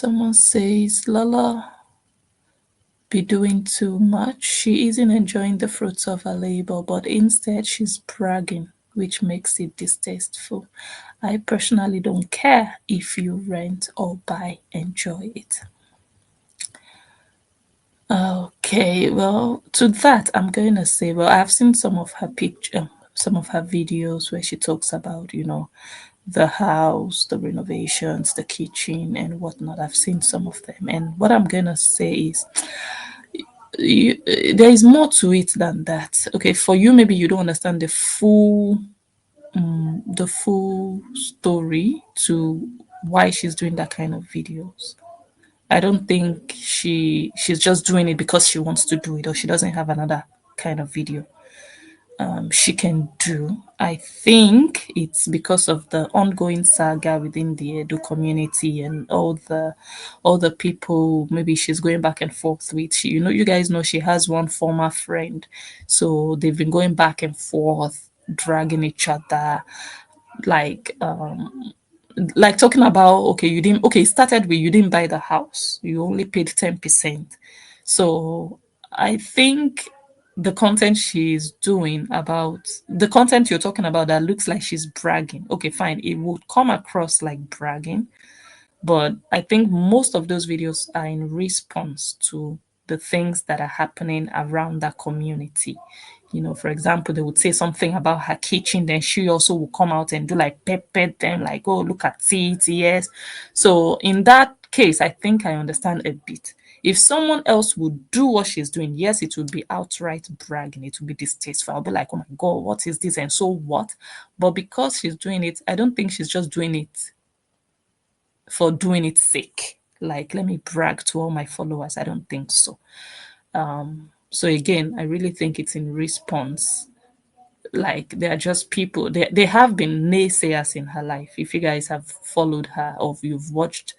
Someone says Lala be doing too much. She isn't enjoying the fruits of her labor, but instead she's bragging, which makes it distasteful. I personally don't care if you rent or buy, enjoy it. Okay, well, to that, I'm going to say, well, I've seen some of her picture, some of her videos where she talks about, the house, the renovations, the kitchen, and whatnot. I've seen some of them, and what I'm going to say is, there is more to it than that. Okay, for you, maybe you don't understand the full story to why she's doing that kind of videos. I don't think she's just doing it because she wants to do it or she doesn't have another kind of video she can do. I think it's because of the ongoing saga within the Edo community and all the people maybe she's going back and forth with. You guys know she has one former friend, so they've been going back and forth, dragging each other, like talking about, okay, you didn't, okay, it started with you didn't buy the house, you only paid 10%. So I think the content she's doing, about the content you're talking about, that looks like she's bragging, okay, fine, it would come across like bragging, but I think most of those videos are in response to the things that are happening around that community. For example, they would say something about her kitchen, then she also will come out and do like pepper them, like, oh, look at it, yes. So in that case, I think I understand a bit. If someone else would do what she's doing, yes, it would be outright bragging. It would be distasteful. I'll be like, oh my God, what is this? And so what? But because she's doing it, I don't think she's just doing it for doing its sake. Like, let me brag to all my followers. I don't think so. So again, I really think it's in response. Like, they are just people. They have been naysayers in her life. If you guys have followed her or if you've watched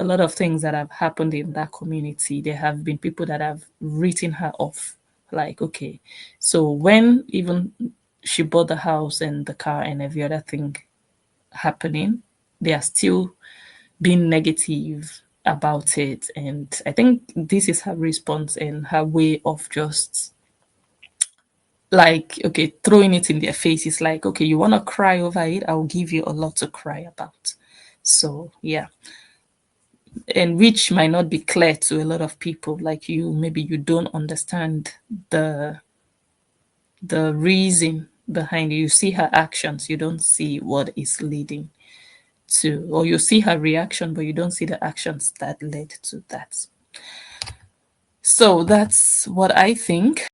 a lot of things that have happened in that community, there have been people that have written her off. Like, okay, so when even she bought the house and the car and every other thing happening, they are still being negative about it. And I think this is her response and her way of just, like, okay, throwing it in their faces, like, okay, you want to cry over it, I'll give you a lot to cry about. So yeah, and which might not be clear to a lot of people like you. Maybe you don't understand the reason behind it. You see her actions, you don't see what is leading to, or you see her reaction but you don't see the actions that led to that. So that's what I think.